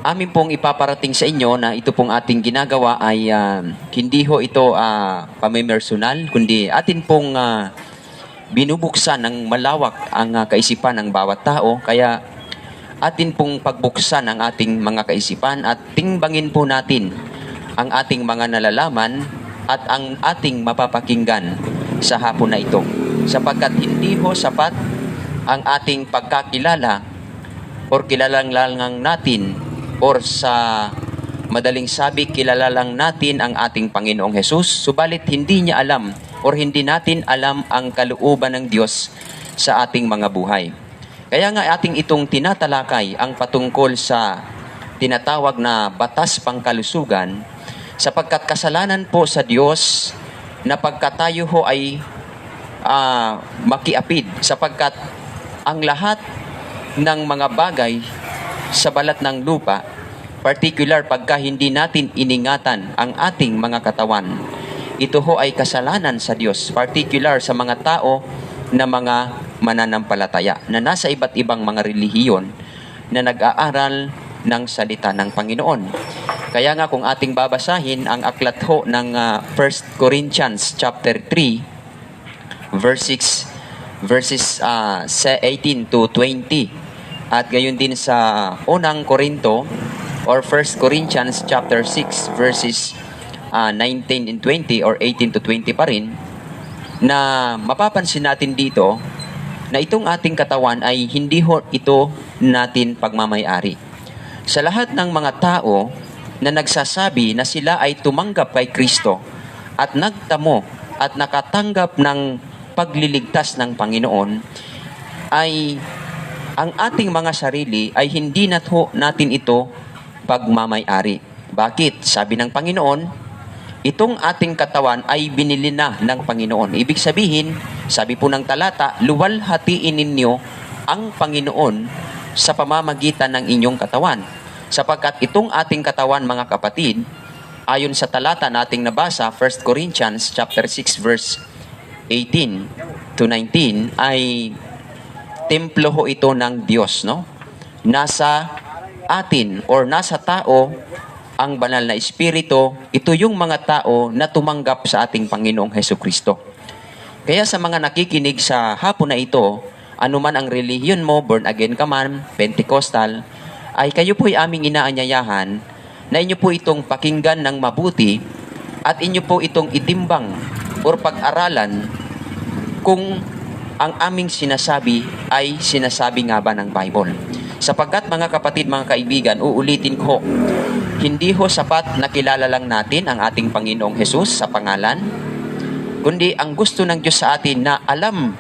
amin pong ipaparating sa inyo na ito pong ating ginagawa ay hindi ho ito pamimersonal, kundi atin pong binubuksan ng malawak ang kaisipan ng bawat tao. Kaya atin pong pagbuksan ang ating mga kaisipan at timbangin po natin ang ating mga nalalaman at ang ating mapapakinggan sa hapon na ito. Sapagkat hindi ho sapat ang ating pagkakilala or kilalang natin or sa madaling sabi, kilala lang natin ang ating Panginoong Hesus, subalit hindi niya alam or hindi natin alam ang kalooban ng Diyos sa ating mga buhay. Kaya nga ating itong tinatalakay ang patungkol sa tinatawag na batas pangkalusugan, sapagkat kasalanan po sa Diyos na pagkatayo ho ay makiapid, sapagkat ang lahat ng mga bagay sa balat ng lupa, particular pagka hindi natin iningatan ang ating mga katawan, ito ho ay kasalanan sa Diyos, particular sa mga tao na mga mananampalataya na nasa iba't ibang mga relihiyon na nag-aaral ng salita ng Panginoon. Kaya nga kung ating babasahin ang aklat ho ng 1 Corinthians chapter 3 verses 18 to 20, at gayon din sa unang Korinto or 1 Corinthians chapter 6 verses 19 and 20 or 18 to 20 pa rin, na mapapansin natin dito na itong ating katawan ay hindi ho ito natin pagmamayari. Sa lahat ng mga tao na nagsasabi na sila ay tumanggap kay Kristo at nagtamo at nakatanggap ng pagliligtas ng Panginoon, ay ang ating mga sarili ay hindi natin ito pagmamayari. Bakit? Sabi ng Panginoon, itong ating katawan ay binili na ng Panginoon. Ibig sabihin, sabi po ng talata, luwalhatiin ninyo ang Panginoon sa pamamagitan ng inyong katawan. Sapagkat itong ating katawan, mga kapatid, ayon sa talata nating nabasa, 1 Corinthians chapter 6 verse 18 to 19, ay templo ho ito ng Diyos, no? Nasa atin or nasa tao ang banal na espiritu. Ito yung mga tao na tumanggap sa ating Panginoong Hesukristo. Kaya sa mga nakikinig sa hapon na ito, anuman ang relihiyon mo, born again ka man, Pentecostal, ay kayo po'y aming inaanyayahan na inyo po itong pakinggan ng mabuti at inyo po itong itimbang or pag-aralan kung ang aming sinasabi ay sinasabi nga ba ng Bible. Sapagkat mga kapatid, mga kaibigan, uulitin ko, hindi ho sapat na kilala lang natin ang ating Panginoong Hesus sa pangalan, kundi ang gusto ng Diyos sa atin na alam,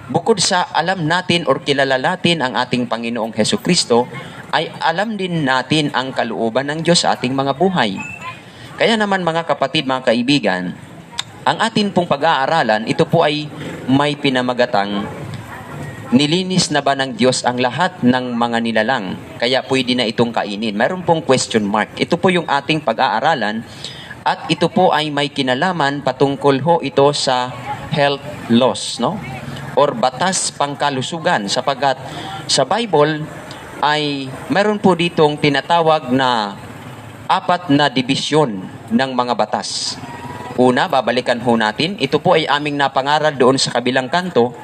bukod sa alam natin or kilala natin ang ating Panginoong Hesukristo, ay alam din natin ang kalooban ng Diyos sa ating mga buhay. Kaya naman mga kapatid, mga kaibigan, ang atin pong pag-aaralan, ito po ay may pinamagatang nilinis na ba ng Diyos ang lahat ng mga nilalang, kaya pwede na itong kainin. Mayroon pong question mark. Ito po yung ating pag-aaralan at ito po ay may kinalaman patungkol ho ito sa health laws, no? Or batas pangkalusugan, sapagkat sa Bible ay mayroon po ditong tinatawag na 4 na dibisyon ng mga batas. Una, babalikan ho natin, ito po ay aming napangaral doon sa kabilang kanto,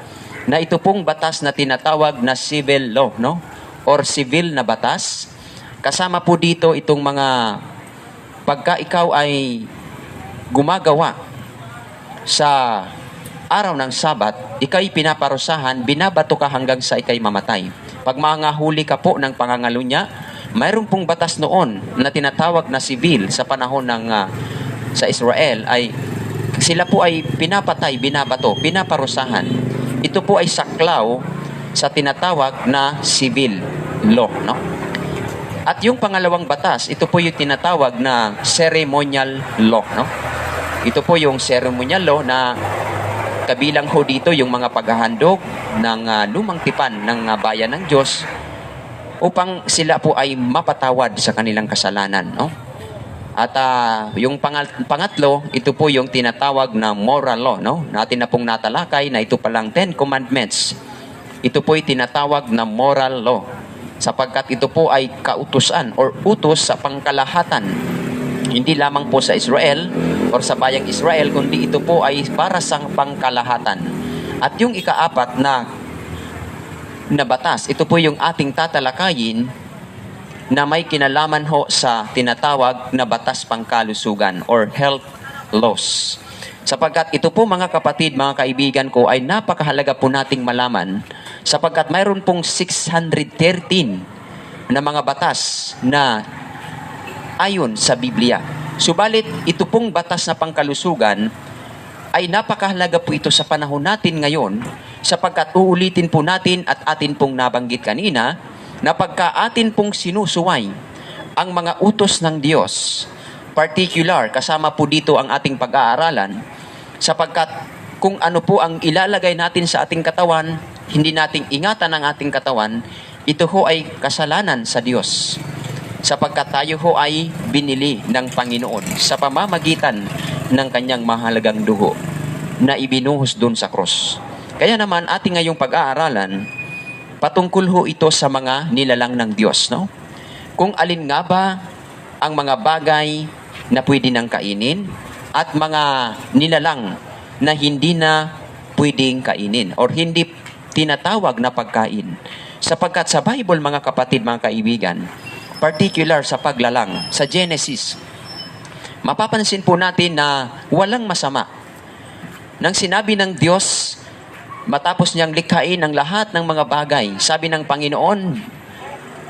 na ito pong batas na tinatawag na civil law, no? Or civil na batas. Kasama po dito itong mga pagka ikaw ay gumagawa sa araw ng Sabat, ikay pinaparusahan, binabato ka hanggang sa ikay mamatay. Pag mangahuli ka po ng pangangalunya, mayroon pong batas noon na tinatawag na civil sa panahon ng sa Israel, ay sila po ay pinapatay, binabato, pinaparusahan. Ito po ay saklaw sa tinatawag na civil law, no? At yung pangalawang batas, ito po yung tinatawag na ceremonial law, no? Ito po yung ceremonial law na kabilang ho dito yung mga paghahandog ng lumang tipan ng bayan ng Diyos upang sila po ay mapatawad sa kanilang kasalanan, no? At yung pangatlo, ito po yung tinatawag na moral law, no? Natin na pong natalakay na ito palang 10 Commandments. Ito po ay tinatawag na moral law. sapagkat ito po ay kautusan or utos sa pangkalahatan. Hindi lamang po sa Israel or sa bayang Israel, kundi ito po ay para sa pangkalahatan. At yung ikaapat na batas, ito po yung ating tatalakayin na may kinalaman ho sa tinatawag na batas pangkalusugan or health laws. Sapagkat ito po mga kapatid, mga kaibigan ko, ay napakahalaga po nating malaman sapagkat mayroon pong 613 na mga batas na ayon sa Biblia. Subalit ito pong batas na pangkalusugan ay napakahalaga po ito sa panahon natin ngayon sapagkat uulitin po natin at atin pong nabanggit kanina na pagka atin pong sinusuway ang mga utos ng Diyos, particular, kasama po dito ang ating pag-aaralan, sapagkat kung ano po ang ilalagay natin sa ating katawan, hindi nating ingatan ang ating katawan, ito ho ay kasalanan sa Diyos. Sapagkat tayo ho ay binili ng Panginoon sa pamamagitan ng kanyang mahalagang dugo na ibinuhos doon sa cross. Kaya naman ating ngayong pag-aaralan, patungkol ho ito sa mga nilalang ng Diyos, no? Kung alin nga ba ang mga bagay na pwede nang kainin at mga nilalang na hindi na pwedeng kainin or hindi tinatawag na pagkain. Sapagkat sa Bible, mga kapatid, mga kaibigan, particular sa paglalang, sa Genesis, mapapansin po natin na walang masama. Nang sinabi ng Diyos, matapos niyang likhain ang lahat ng mga bagay, sabi ng Panginoon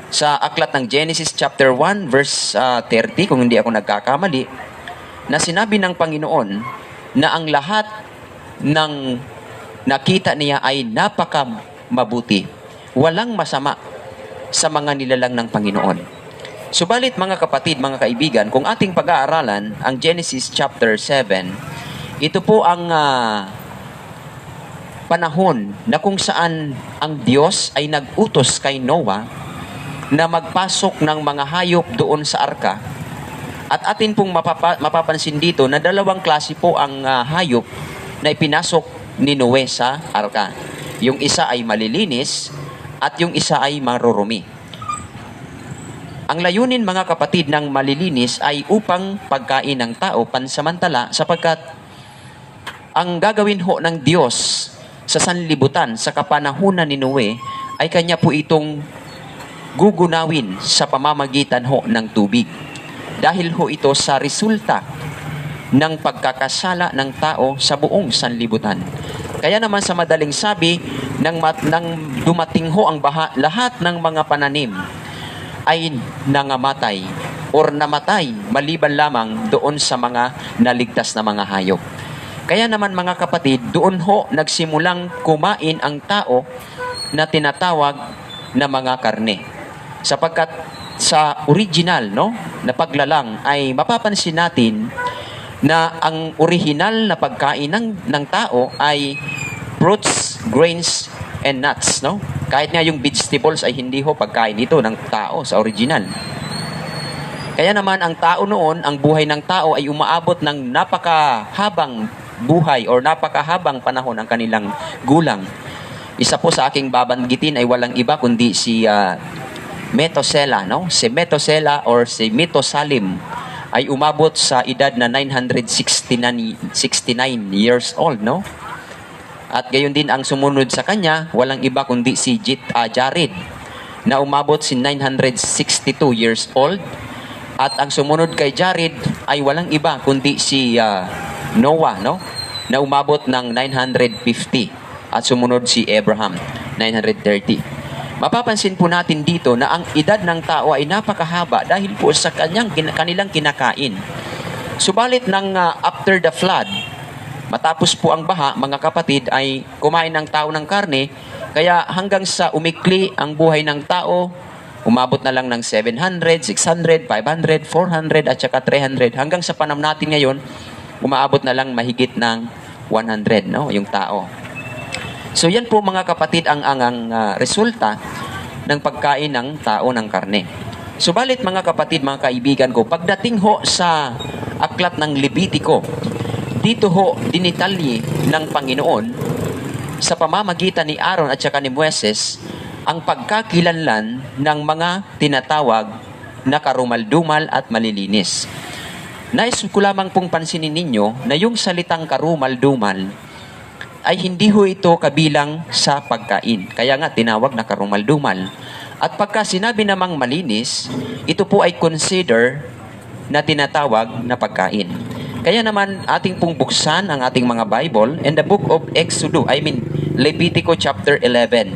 sa aklat ng Genesis chapter 1 verse 30, kung hindi ako nagkakamali, na sinabi ng Panginoon na ang lahat ng nakita niya ay napaka mabuti. Walang masama sa mga nilalang ng Panginoon. Subalit mga kapatid, mga kaibigan, kung ating pag-aaralan ang Genesis chapter 7, ito po ang panahon na kung saan ang Diyos ay nag-utos kay Noah na magpasok ng mga hayop doon sa arka. At atin pong mapapansin dito na dalawang klase po ang hayop na ipinasok ni Noe sa arka. Yung isa ay malilinis at yung isa ay marurumi. Ang layunin mga kapatid ng malilinis ay upang pagkain ng tao pansamantala sapagkat ang gagawin ho ng Diyos sa sanlibutan sa kapanahunan ni Noe ay kanya po itong gugunawin sa pamamagitan ho ng tubig. Dahil ho ito sa resulta ng pagkakasala ng tao sa buong sanlibutan. Kaya naman sa madaling sabi, nang dumating ho ang baha, lahat ng mga pananim ay nangamatay or namatay maliban lamang doon sa mga naligtas na mga hayop. Kaya naman mga kapatid, doon ho nagsimulang kumain ang tao na tinatawag na mga karne. Sapagkat sa original na paglalang ay mapapansin natin na ang original na pagkain ng tao ay fruits, grains, and nuts. Kahit nga yung vegetables ay hindi ho pagkain ito ng tao sa original. Kaya naman ang tao noon, ang buhay ng tao ay umaabot ng napakahabang buhay or napakahabang panahon ang kanilang gulang. Isa po sa aking babanggitin ay walang iba kundi si Methuselah, Si Methuselah or si Methusalim ay umabot sa edad na 969 years old, At gayon din ang sumunod sa kanya, walang iba kundi si Jared na umabot si 962 years old. At ang sumunod kay Jared ay walang iba kundi si Noah, na umabot ng 950 at sumunod si Abraham, 930. Mapapansin po natin dito na ang edad ng tao ay napakahaba dahil po sa kanilang kinakain. Subalit ng after the flood, matapos po ang baha, mga kapatid, ay kumain ng tao ng karne, kaya hanggang sa umikli ang buhay ng tao, umabot na lang ng 700, 600, 500, 400 at saka 300. Hanggang sa panahon natin ngayon, umaabot na lang mahigit ng 100, yung tao. So yan po mga kapatid ang resulta ng pagkain ng tao ng karne. Subalit mga kapatid, mga kaibigan ko, pagdating ho sa aklat ng Levitico, dito ho dinitalye ng Panginoon sa pamamagitan ni Aaron at saka ni Moises ang pagkakilanlan ng mga tinatawag na karumal-dumal at malilinis. Nais ko lamang pong pansinin ninyo na yung salitang karumal-dumal ay hindi ho ito kabilang sa pagkain. Kaya nga tinawag na karumal-dumal. At pagka sinabi namang malinis, ito po ay consider na tinatawag na pagkain. Kaya naman ating pong buksan ang ating mga Bible in the book of Leviticus chapter 11.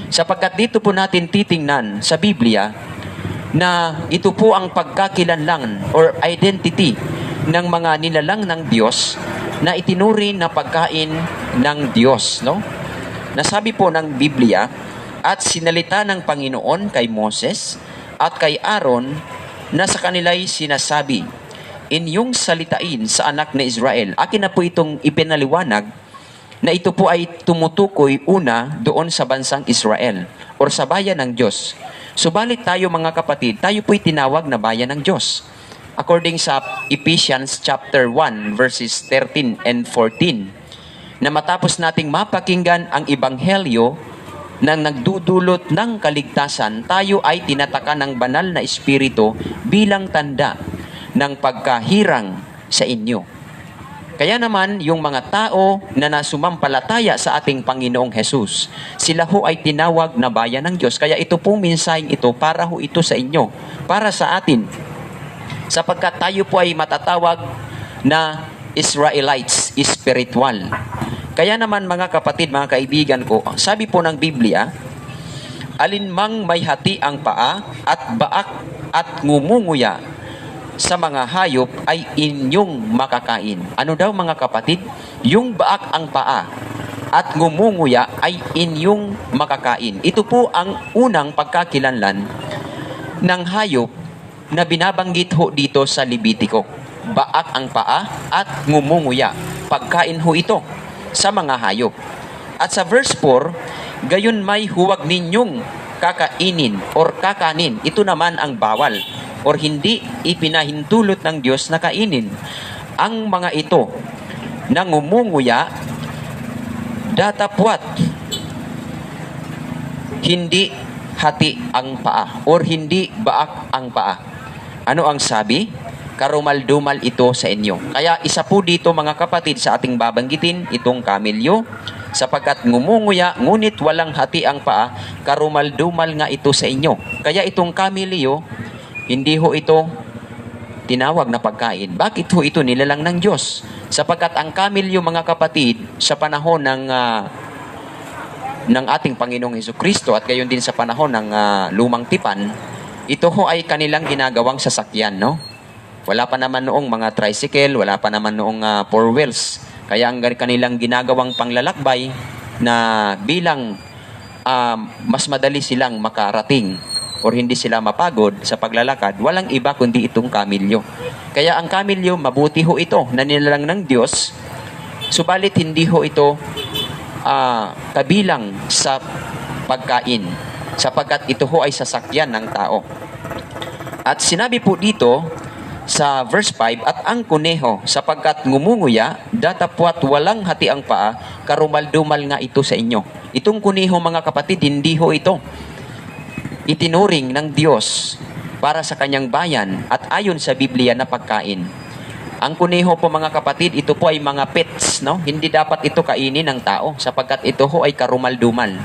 Sapagkat dito po natin titingnan sa Biblia na ito po ang pagkakilanlan or identity ng mga nilalang ng Diyos na itinuri na pagkain ng Diyos, no? Nasabi po ng Biblia, at sinalita ng Panginoon kay Moses at kay Aaron na sa kanila'y sinasabi, inyong salitain sa anak na Israel. Akin na po itong ipinaliwanag na ito po ay tumutukoy una doon sa bansang Israel or sa bayan ng Diyos. Subalit tayo mga kapatid, tayo po'y tinawag na bayan ng Diyos. According sa Ephesians chapter 1 verses 13 and 14, na matapos nating mapakinggan ang ebanghelyo na nagdudulot ng kaligtasan, tayo ay tinataka ng banal na espiritu bilang tanda ng pagkahirang sa inyo. Kaya naman, yung mga tao na nasumampalataya sa ating Panginoong Hesus, sila ho ay tinawag na bayan ng Diyos. Kaya ito pong mensaheng ito, para ho ito sa inyo, para sa atin. Sapagkat tayo po ay matatawag na Israelites, spiritual. Kaya naman mga kapatid, mga kaibigan ko, sabi po ng Biblia, alinmang may hati ang paa at baak at ngumunguya sa mga hayop ay inyong makakain. Ano daw mga kapatid? Yung baak ang paa at ngumunguya ay inyong makakain. Ito po ang unang pagkakilanlan ng hayop na binabanggit ho dito sa Levitico. Baak ang paa at ngumunguya. Pagkain ho ito sa mga hayop. At sa verse 4, gayon may huwag ninyong kakainin or kakanin. Ito naman ang bawal or hindi ipinahintulot ng Diyos na kainin. Ang mga ito na ngumunguya, datapwat, hindi hati ang paa or hindi baak ang paa. Ano ang sabi? Karumal-dumal ito sa inyo. Kaya isa po dito mga kapatid sa ating babanggitin, itong kamelyo, sapagkat ngumunguya, ngunit walang hati ang paa, karumal-dumal nga ito sa inyo. Kaya itong kamelyo, hindi ho ito tinawag na pagkain. Bakit ho ito nilalang ng Diyos? Sapagkat ang kamelyo mga kapatid, sa panahon ng ating Panginoong Hesukristo at gayon din sa panahon ng lumang tipan, ito ho ay kanilang ginagawang sasakyan, no? Wala pa naman noong mga tricycle, wala pa naman noong four wheels. Kaya ang kanilang ginagawang panglalakbay na bilang mas madali silang makarating or hindi sila mapagod sa paglalakad, walang iba kundi itong kamelyo. Kaya ang kamelyo, mabuti ho ito na nilalang ng Diyos, subalit hindi ho ito kabilang sa pagkain, sapagkat ito ho ay sasakyan ng tao. At sinabi po dito sa verse 5, at ang kuneho, sapagkat ngumunguya, datapwat walang hati ang paa, karumal-dumal nga ito sa inyo. Itong kuneho mga kapatid, hindi ho ito itinuring ng Diyos para sa kanyang bayan at ayon sa Biblia na pagkain. Ang kuneho po mga kapatid, ito po ay mga pets, no? Hindi dapat ito kainin ng tao sapagkat ito ho ay karumal-dumal.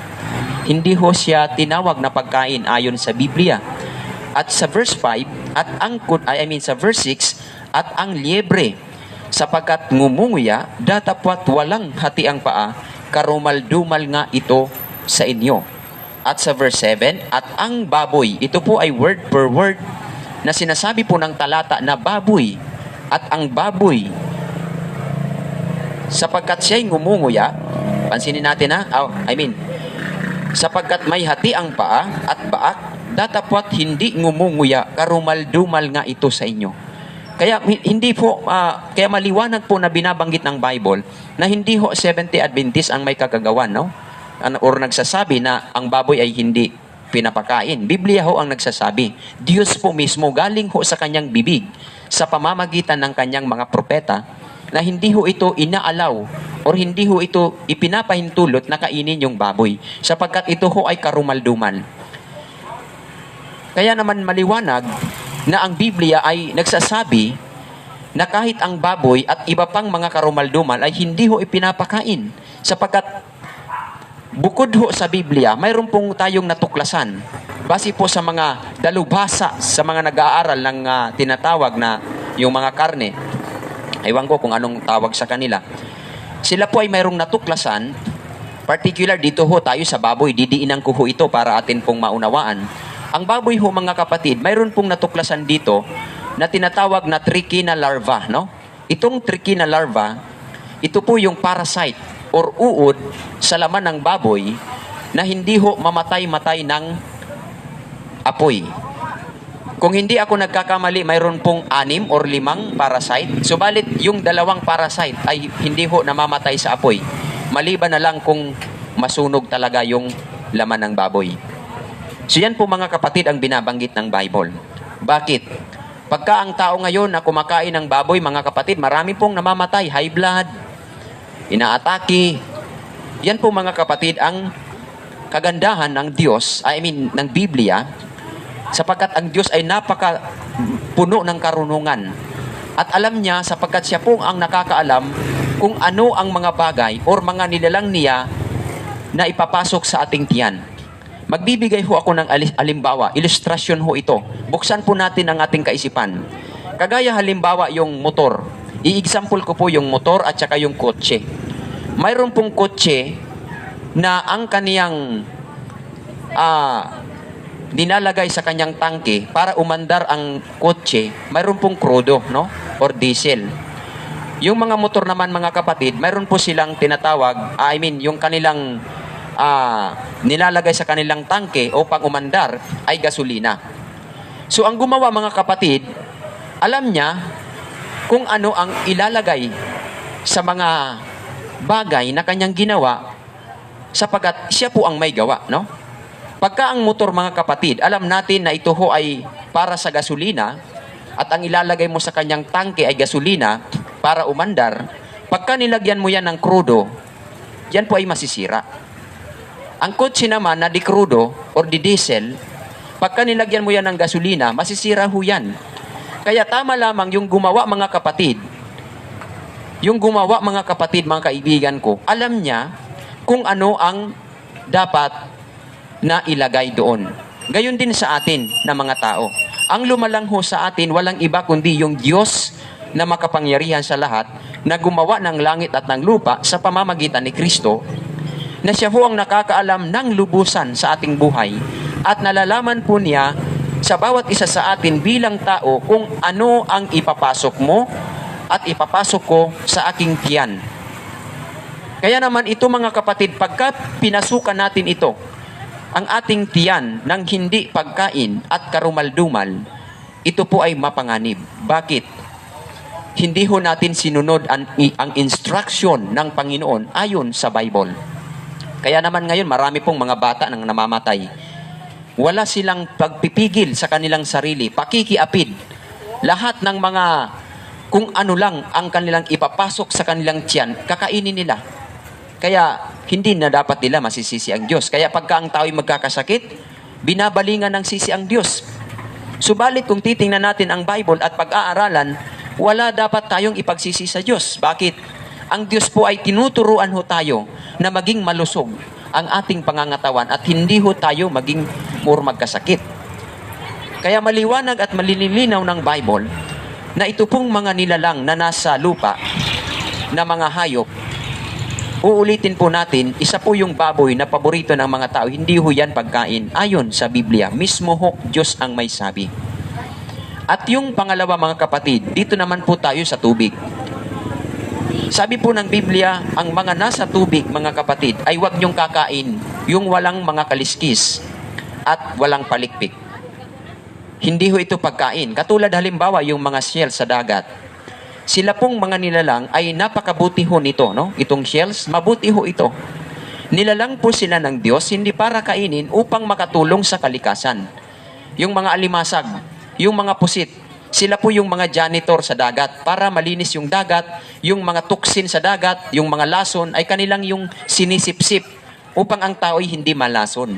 Hindi ho siya tinawag na pagkain ayon sa Biblia. At sa verse 5, sa verse 6, at ang liebre, sapagkat ngumunguya, datapwat walang hati ang paa, karumal-dumal nga ito sa inyo. At sa verse 7, at ang baboy, ito po ay word per word na sinasabi po ng talata na baboy. At ang baboy, sapagkat siya'y ngumunguya, pansinin natin sapagkat may hati ang paa at baak, datapwat hindi ngumunguya, karumal-dumal nga ito sa inyo. Kaya hindi po, kaya maliwanag po na binabanggit ng Bible na hindi ho 70 Adventist ang may kagagawan, no? Or nagsasabi na ang baboy ay hindi pinapakain. Biblia ho ang nagsasabi. Diyos po mismo galing ho sa kanyang bibig sa pamamagitan ng kanyang mga propeta na hindi ho ito inaalaw or hindi ho ito ipinapahintulot na kainin yung baboy sapagkat ito ho ay karumaldumal. Kaya naman maliwanag na ang Biblia ay nagsasabi na kahit ang baboy at iba pang mga karumaldumal ay hindi ho ipinapakain sapagkat bukod ho sa Biblia, mayroon pong tayong natuklasan base po sa mga dalubhasa sa mga nag-aaral ng tinatawag na yung mga karne. Ewan ko kung anong tawag sa kanila. Sila po ay mayroong natuklasan, particular dito ho tayo sa baboy, didiinan ko ho ito para atin pong maunawaan. Ang baboy ho mga kapatid, mayroon pong natuklasan dito na tinatawag na trichina larva, no? Itong trichina larva, ito po yung parasite or uod sa laman ng baboy na hindi ho mamatay-matay ng apoy. Kung hindi ako nagkakamali, mayroon pong 6 or 5 parasite. Subalit, yung 2 parasite ay hindi ho namamatay sa apoy. Maliban na lang kung masunog talaga yung laman ng baboy. So yan po mga kapatid ang binabanggit ng Bible. Bakit? Pagka ang tao ngayon na kumakain ng baboy, mga kapatid, marami pong namamatay, high blood, inaatake. Yan po mga kapatid ang kagandahan ng Diyos, ng Biblia, sapagkat ang Diyos ay napaka puno ng karunungan. At alam niya, sapagkat siya po ang nakakaalam kung ano ang mga bagay or mga nilalang niya na ipapasok sa ating tiyan. Magbibigay ho ako ng halimbawa, ilustrasyon ho ito. Buksan po natin ang ating kaisipan. Kagaya halimbawa yung motor. I-example ko po yung motor at saka yung kotse. Mayroon pong kotse na ang kaniyang dinalagay sa kanyang tangke para umandar ang kotse, mayroon pong krudo, no? Or diesel. Yung mga motor naman mga kapatid, mayroon po silang tinatawag, yung kanilang nilalagay sa kanilang tangke o pang umandar ay gasolina. So ang gumawa mga kapatid, alam niya kung ano ang ilalagay sa mga bagay na kanyang ginawa sapagkat siya po ang may gawa, no? Pagka ang motor mga kapatid, alam natin na ito ho ay para sa gasolina at ang ilalagay mo sa kanyang tangke ay gasolina para umandar, pagka nilagyan mo yan ng krudo, yan po ay masisira. Ang kotse naman na di krudo or di diesel, pagka nilagyan mo yan ng gasolina, masisira ho yan. Kaya tama lamang yung gumawa mga kapatid, mga kaibigan ko, alam niya kung ano ang dapat na ilagay doon. Gayon din sa atin na mga tao. Ang lumalang ho sa atin, walang iba kundi yung Diyos na makapangyarihan sa lahat, na gumawa ng langit at ng lupa sa pamamagitan ni Kristo, na siya ho ang nakakaalam ng lubusan sa ating buhay, at nalalaman po niya sa bawat isa sa atin bilang tao kung ano ang ipapasok mo at ipapasok ko sa aking tiyan. Kaya naman ito mga kapatid, pagka pinasukan natin ito, ang ating tiyan ng hindi pagkain at karumaldumal, ito po ay mapanganib. Bakit? Hindi ho natin sinunod ang instruction ng Panginoon ayon sa Bible. Kaya naman ngayon marami pong mga bata nang namamatay. Wala silang pagpipigil sa kanilang sarili, pakikiapid. Lahat ng mga kung ano lang ang kanilang ipapasok sa kanilang tiyan, kakainin nila. Kaya hindi na dapat nila masisisi ang Diyos. Kaya pagka ang tao'y magkakasakit, binabalingan ng sisi ang Diyos. Subalit kung titingnan natin ang Bible at pag-aaralan, wala dapat tayong ipagsisi sa Diyos. Bakit? Ang Diyos po ay tinuturuan ho tayo na maging malusog ang ating pangangatawan at hindi ho tayo maging magkasakit. Kaya maliwanag at malilinaw ng Bible na ito pong mga nilalang na nasa lupa na mga hayop, uulitin po natin, isa po yung baboy na paborito ng mga tao. Hindi ho yan pagkain. Ayon sa Biblia, mismo ho Diyos ang may sabi. At yung pangalawa mga kapatid, dito naman po tayo sa tubig. Sabi po ng Biblia, ang mga nasa tubig mga kapatid ay huwag niyong kakain yung walang mga kaliskis at walang palikpik. Hindi ho ito pagkain. Katulad halimbawa yung mga shells sa dagat. Sila pong mga nilalang ay napakabuti ho nito, no? Itong shells, mabuti ho ito. Nilalang po sila ng Diyos, hindi para kainin upang makatulong sa kalikasan. Yung mga alimasag, yung mga pusit, Sila po yung mga janitor sa dagat para malinis yung dagat, yung mga tuksin sa dagat, yung mga lason ay kanilang yung sinisipsip upang ang tao ay hindi malason.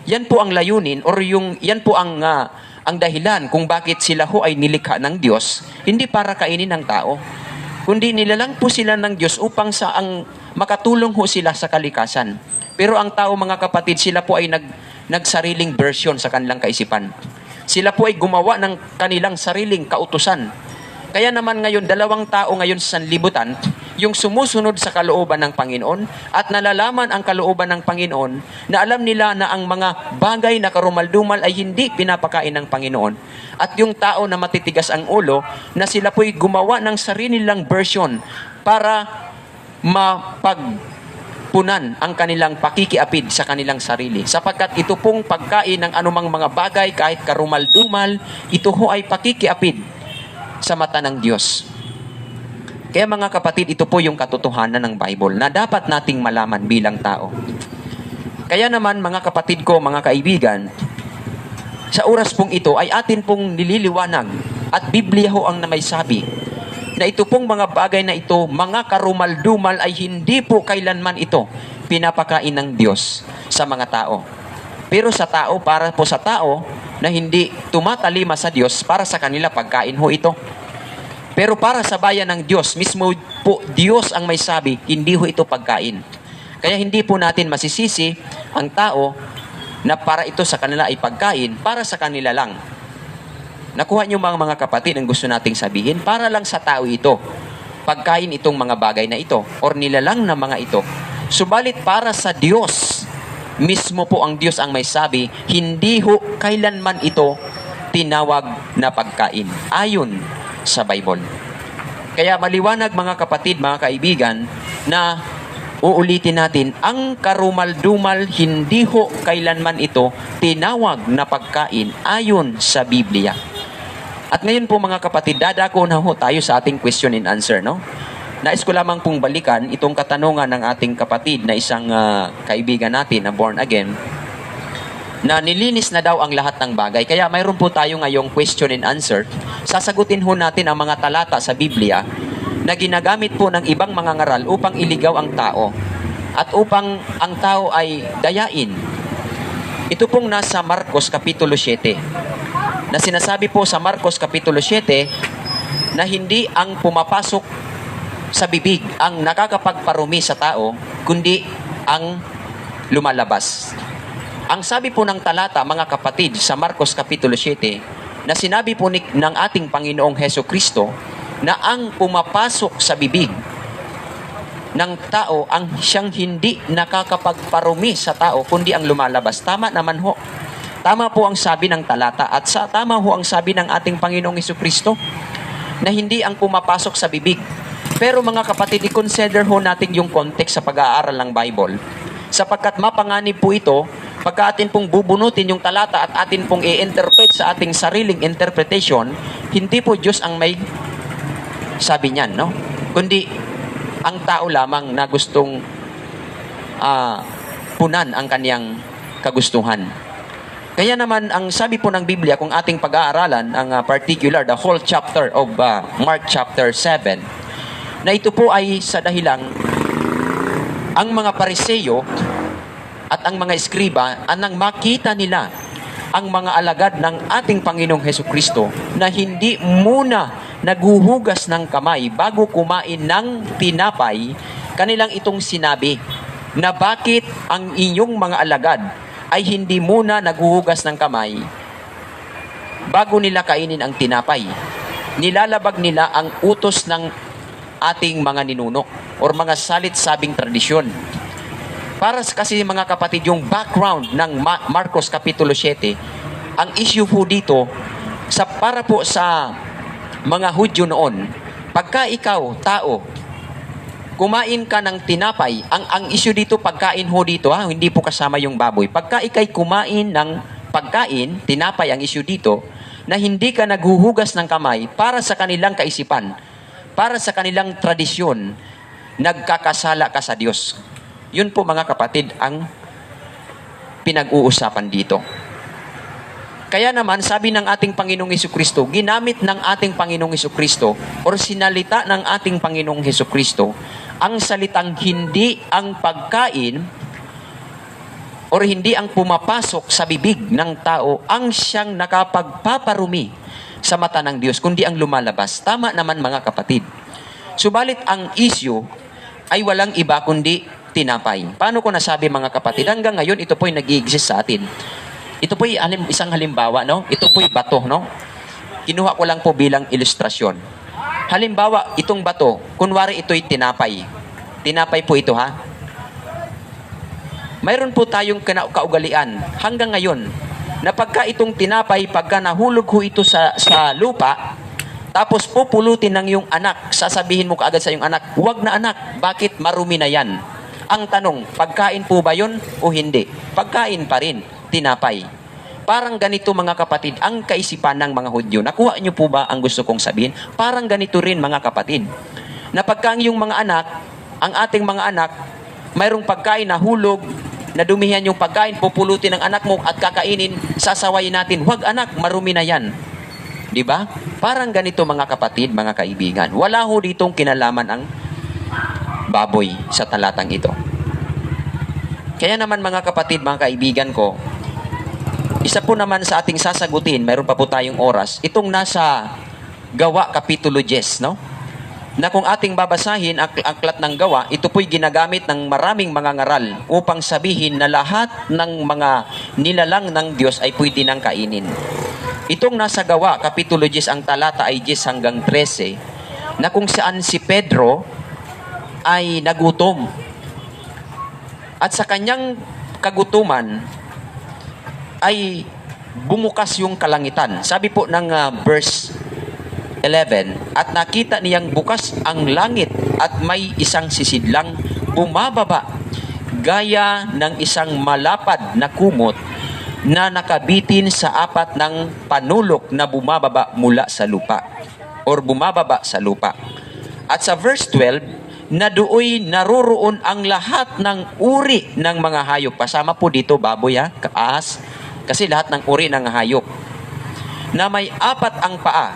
Yan po ang layunin or yan po ang dahilan kung bakit sila ho ay nilikha ng Diyos, hindi para kainin ng tao, kundi nilalang po sila ng Diyos upang makatulong ho sila sa kalikasan. Pero ang tao, mga kapatid, sila po ay nagsariling version sa kanilang kaisipan. Sila po ay gumawa ng kanilang sariling kautusan. Kaya naman ngayon, 2 tao ngayon sa sanlibutan, yung sumusunod sa kalooban ng Panginoon at nalalaman ang kalooban ng Panginoon na alam nila na ang mga bagay na karumaldumal ay hindi pinapakain ng Panginoon. At yung tao na matitigas ang ulo, na sila po ay gumawa ng sarili nilang version para mapagpunan ang kanilang pakikiapid sa kanilang sarili. Sapagkat ito pong pagkain ng anumang mga bagay, kahit karumal-dumal, ito ho ay pakikiapid sa mata ng Diyos. Kaya mga kapatid, ito po yung katotohanan ng Bible na dapat nating malaman bilang tao. Kaya naman mga kapatid ko, mga kaibigan, sa oras pong ito ay atin pong nililiwanag at Biblia ho ang may sabi na ito pong mga bagay na ito, mga karumal-dumal ay hindi po kailanman ito pinapakain ng Diyos sa mga tao. Pero sa tao, para po sa tao na hindi tumatalima sa Diyos, para sa kanila pagkain ho ito. Pero para sa bayan ng Diyos, mismo po Diyos ang may sabi, hindi ho ito pagkain. Kaya hindi po natin masisisi ang tao na para ito sa kanila ay pagkain, para sa kanila lang. Nakuha niyo mga kapatid ang gusto nating sabihin? Para lang sa tao ito. Pagkain itong mga bagay na ito or nilalang na mga ito. Subalit para sa Diyos, mismo po ang Diyos ang may sabi, hindi ho kailanman ito tinawag na pagkain. Ayon sa Bible. Kaya maliwanag mga kapatid, mga kaibigan, na uulitin natin, ang karumal-dumal hindi ho kailanman ito tinawag na pagkain ayon sa Biblia. At ngayon po mga kapatid, dadako na ho tayo sa ating question and answer, no? Nais ko lamang pong balikan itong katanungan ng ating kapatid na isang kaibigan natin na born again, na nilinis na daw ang lahat ng bagay. Kaya mayroon po tayo ngayong question and answer. Sasagutin ho natin ang mga talata sa Biblia na ginagamit po ng ibang mga ngaral upang iligaw ang tao at upang ang tao ay dayain. Ito pong nasa Marcos Kapitulo 7. Na sinasabi po sa Marcos Kapitulo 7 na hindi ang pumapasok sa bibig ang nakakapagparumi sa tao, kundi ang lumalabas. Ang sabi po ng talata, mga kapatid, sa Marcos Kapitulo 7, na sinabi po ng ating Panginoong Heso Kristo na ang pumapasok sa bibig ng tao ang siyang hindi nakakapagparumi sa tao, kundi ang lumalabas. Tama naman ho. Tama po ang sabi ng talata at tama ho ang sabi ng ating Panginoong Heso Kristo na hindi ang pumapasok sa bibig. Pero mga kapatid, i-consider ho natin yung context sa pag-aaral ng Bible. Sapagkat mapanganib po ito pagka atin pong bubunutin yung talata at atin pong i-interpret sa ating sariling interpretation, hindi po Diyos ang may sabi niyan, no? Kundi ang tao lamang na gustong punan ang kaniyang kagustuhan. Kaya naman, ang sabi po ng Biblia, kung ating pag-aaralan, ang particular, the whole chapter of Mark chapter 7, na ito po ay sa dahilang ang mga Pariseo at ang mga eskriba anang makita nila ang mga alagad ng ating Panginoong Heso Kristo na hindi muna naghuhugas ng kamay bago kumain ng tinapay, kanilang itong sinabi na bakit ang inyong mga alagad ay hindi muna naghuhugas ng kamay bago nila kainin ang tinapay. Nilalabag nila ang utos ng ating mga ninuno or mga salit-sabing tradisyon. Para kasi mga kapatid, yung background ng Marcos Kapitulo 7, ang issue po dito, para po sa mga Hudyo noon, pagka ikaw, tao, kumain ka ng tinapay, ang issue dito, pagkain ho dito, hindi po kasama yung baboy. Pagka ikay kumain ng pagkain, tinapay ang issue dito, na hindi ka naghuhugas ng kamay para sa kanilang kaisipan, para sa kanilang tradisyon, nagkakasala ka sa Diyos. Yun po mga kapatid ang pinag-uusapan dito. Kaya naman, sabi ng ating Panginoong Hesukristo, ginamit ng ating Panginoong Hesukristo or sinalita ng ating Panginoong Hesukristo ang salitang hindi ang pagkain or hindi ang pumapasok sa bibig ng tao ang siyang nakapagpaparumi sa mata ng Diyos, kundi ang lumalabas. Tama naman mga kapatid. Subalit ang issue ay walang iba kundi tinapay. Paano ko nasabi mga kapatid? Hanggang ngayon, ito po'y nag-i-exist sa atin. Ito po'y isang halimbawa, no? Ito po'y bato, no? Kinuha ko lang po bilang ilustrasyon. Halimbawa, itong bato, kunwari ito'y tinapay. Tinapay po ito, ha? Mayroon po tayong kaugalian hanggang ngayon na pagka itong tinapay, pagka nahulog ho ito sa lupa, tapos pupulutin ng iyong anak, sasabihin mo kaagad sa iyong anak, huwag na anak, bakit marumi na yan? Ang tanong, pagkain po ba yun o hindi? Pagkain pa rin, tinapay. Parang ganito mga kapatid, ang kaisipan ng mga Hudyo. Nakuha niyo po ba ang gusto kong sabihin? Parang ganito rin mga kapatid. Na pagka ang iyong mga anak, ang ating mga anak, mayroong pagkain na hulog, na dumihan yung pagkain, pupulutin ng anak mo at kakainin, sasawayin natin, huwag anak, marumi na yan. Diba? Parang ganito mga kapatid, mga kaibigan. Wala ho ditong kinalaman ang baboy sa talatang ito. Kaya naman mga kapatid, mga kaibigan ko, isa po naman sa ating sasagutin, mayroon pa po tayong oras, itong nasa Gawa, Kapitulo 10, no? Na kung ating babasahin ang aklat ng Gawa, ito po'y ginagamit ng maraming mga ngaral upang sabihin na lahat ng mga nilalang ng Diyos ay pwede nang kainin. Itong nasa Gawa, Kapitulo 10, ang talata ay 10 hanggang 13, na kung saan si Pedro ay nagutom. At sa kanyang kagutuman ay bumukas yung kalangitan. Sabi po ng verse 11, at nakita niyang bukas ang langit at may isang sisidlang bumababa gaya ng isang malapad na kumot na nakabitin sa apat ng panulok na bumababa mula sa lupa or bumababa sa lupa. At sa verse 12, na dooy naroroon ang lahat ng uri ng mga hayop. Pasama po dito baboy, ahas, kasi lahat ng uri ng hayop na may apat ang paa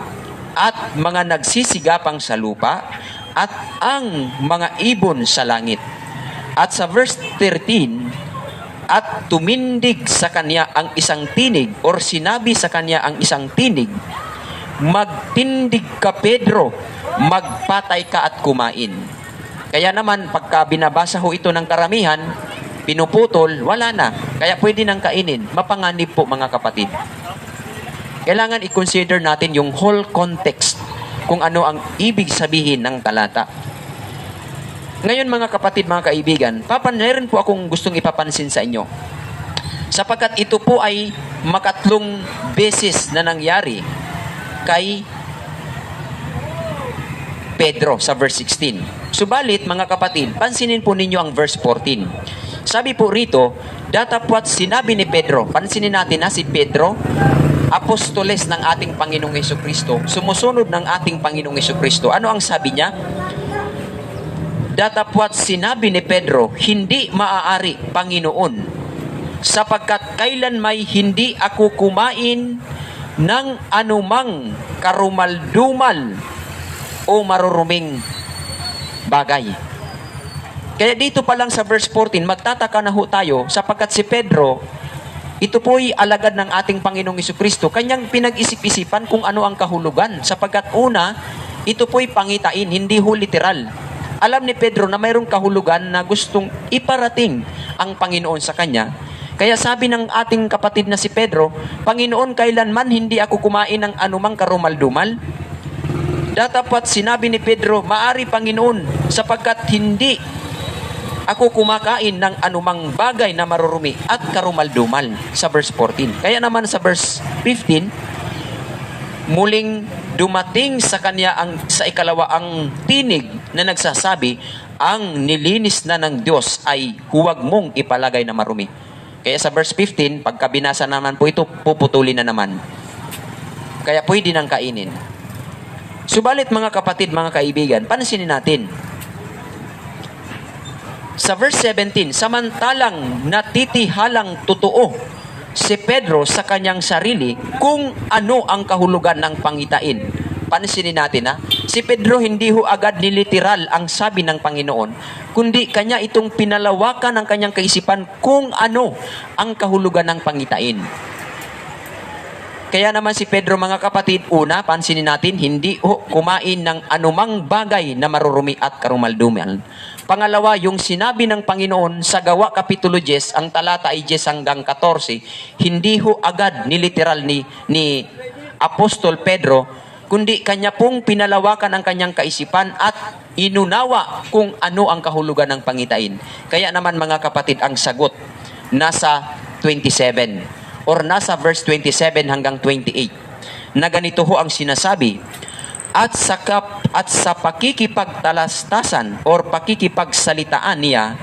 at mga nagsisigapang sa lupa at ang mga ibon sa langit. At sa verse 13, at tumindig sa kanya ang isang tinig or sinabi sa kanya ang isang tinig, magtindig ka Pedro, magpatay ka at kumain. Kaya naman pagka binabasa ho ito ng karamihan, pinuputol, wala na. Kaya pwede nang kainin. Mapanganib po mga kapatid. Kailangan i-consider natin yung whole context kung ano ang ibig sabihin ng talata. Ngayon mga kapatid, mga kaibigan, meron po akong gustong ipapansin sa inyo. Sapagkat ito po ay makatlong beses na nangyari kay Pedro sa verse 16. Subalit mga kapatid, pansinin po ninyo ang verse 14. Sabi po rito, datapwat sinabi ni Pedro, pansinin natin na si Pedro, apostoles ng ating Panginoong Hesukristo, sumusunod ng ating Panginoong Hesukristo. Ano ang sabi niya? Datapwat sinabi ni Pedro, hindi maaari, Panginoon, sapagkat kailan may hindi ako kumain ng anumang karumaldumal o maruruming bagay. Kaya dito pa lang sa verse 14, magtataka na ho tayo sapagkat si Pedro, ito po'y alagad ng ating Panginoong Hesukristo. Kanyang pinag-isip-isipan kung ano ang kahulugan. Sapagkat una, ito po'y pangitain, hindi ho literal. Alam ni Pedro na mayroong kahulugan na gustong iparating ang Panginoon sa kanya. Kaya sabi ng ating kapatid na si Pedro, Panginoon, kailanman hindi ako kumain ng anumang karumaldumal. Datapat sinabi ni Pedro, maari Panginoon, sapagkat hindi ako kumakain ng anumang bagay na marurumi at karumaldumal sa verse 14. Kaya naman sa verse 15, muling dumating sa kanya sa ikalawa ang tinig na nagsasabi, ang nilinis na ng Diyos ay huwag mong ipalagay na marumi. Kaya sa verse 15, pagka binasa naman po ito, puputulin na naman. Kaya pwede nang kainin. Subalit mga kapatid, mga kaibigan, pansinin natin. Sa verse 17, samantalang natitihalang totoo si Pedro sa kanyang sarili kung ano ang kahulugan ng pangitain. Pansinin natin si Pedro hindi ho agad niliteral ang sabi ng Panginoon, kundi kanya itong pinalawakan ng kanyang kaisipan kung ano ang kahulugan ng pangitain. Kaya naman si Pedro, mga kapatid, una, pansinin natin, hindi kumain ng anumang bagay na marurumi at karumaldumal. Pangalawa, yung sinabi ng Panginoon sa Gawa Kapitulo 10, ang talata ay 10 hanggang 14, hindi agad niliteral ni Apostol Pedro, kundi kanya pong pinalawakan ang kanyang kaisipan at inunawa kung ano ang kahulugan ng pangitain. Kaya naman, mga kapatid, ang sagot nasa 27 or nasa verse 27 hanggang 28 na ganito ang sinasabi, at sa pakikipagtalastasan or pakikipagsalitaan niya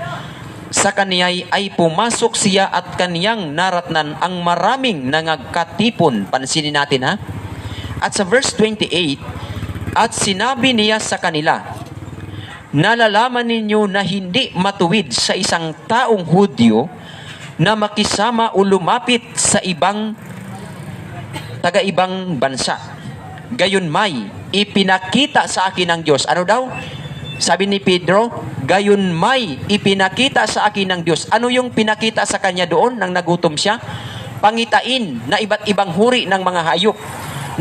sa kaniya'y ay pumasok siya at kaniyang naratnan ang maraming nangagkatipon. Pansinin natin At sa verse 28, at sinabi niya sa kanila, nalalaman ninyo na hindi matuwid sa isang taong Hudyo na makisama o lumapit sa taga-ibang bansa. Gayon may ipinakita sa akin ng Diyos. Ano daw? Sabi ni Pedro, gayon may ipinakita sa akin ng Diyos. Ano yung pinakita sa kanya doon nang nagutom siya? Pangitain na iba't ibang huri ng mga hayop.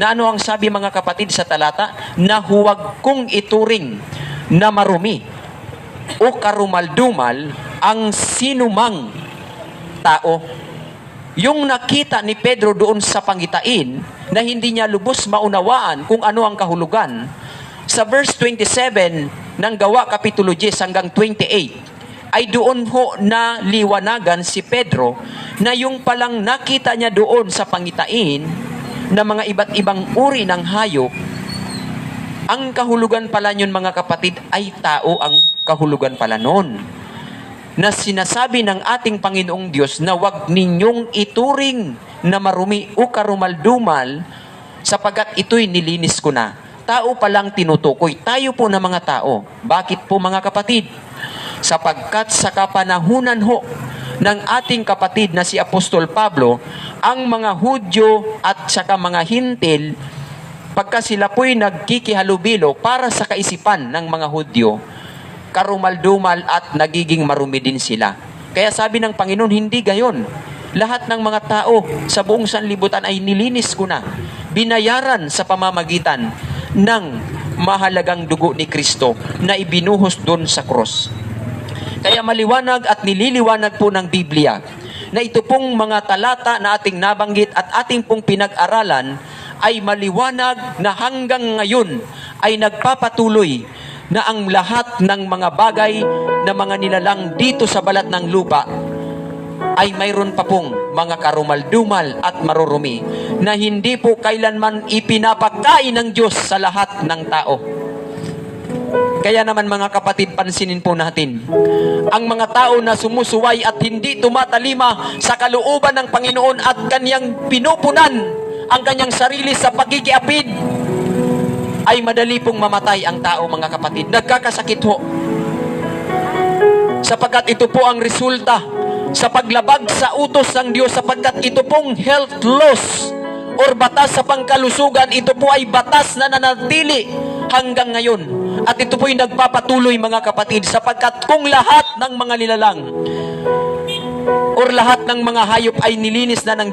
Na ano ang sabi, mga kapatid, sa talata? Na huwag kong ituring na marumi o karumaldumal ang sinumang tao. Yung nakita ni Pedro doon sa pangitain na hindi niya lubos maunawaan kung ano ang kahulugan, sa verse 27 ng Gawa Kapitulo 10 hanggang 28 ay doon na liwanagan si Pedro na yung palang nakita niya doon sa pangitain na mga iba't ibang uri ng hayop, ang kahulugan pala yun, mga kapatid, ay tao ang kahulugan pala noon. Na sinasabi ng ating Panginoong Diyos na wag ninyong ituring na marumi o karumaldumal sapagkat ito'y nilinis ko na. Tao palang tinutukoy. Tayo po na mga tao. Bakit po, mga kapatid? Sapagkat sa kapanahunan ng ating kapatid na si Apostol Pablo, ang mga Hudyo at saka mga Hintil, pagka sila po'y nagkikihalubilo para sa kaisipan ng mga Hudyo, karumaldumal at nagiging marumi din sila. Kaya sabi ng Panginoon, hindi gayon. Lahat ng mga tao sa buong sanlibutan ay nilinis ko na. Binayaran sa pamamagitan ng mahalagang dugo ni Kristo na ibinuhos doon sa cross. Kaya maliwanag at nililiwanag po ng Biblia na ito pong mga talata na ating nabanggit at ating pong pinag-aralan ay maliwanag na hanggang ngayon ay nagpapatuloy na ang lahat ng mga bagay na mga nilalang dito sa balat ng lupa ay mayroon pa pong mga karumaldumal at marurumi na hindi po kailanman ipinapakain ng Diyos sa lahat ng tao. Kaya naman, mga kapatid, pansinin po natin, ang mga tao na sumusuway at hindi tumatalima sa kalooban ng Panginoon at kanyang pinupunan ang kanyang sarili sa pagkikiapid, ay madali pong mamatay ang tao, mga kapatid. Nagkakasakit sapagkat ito po ang resulta sa paglabag sa utos ng Diyos, sapagkat ito pong health loss or batas sa pangkalusugan, ito po ay batas na nanatili hanggang ngayon. At ito po ay nagpapatuloy, mga kapatid, sapagkat kung lahat ng mga nilalang or lahat ng mga hayop ay nilinis na ng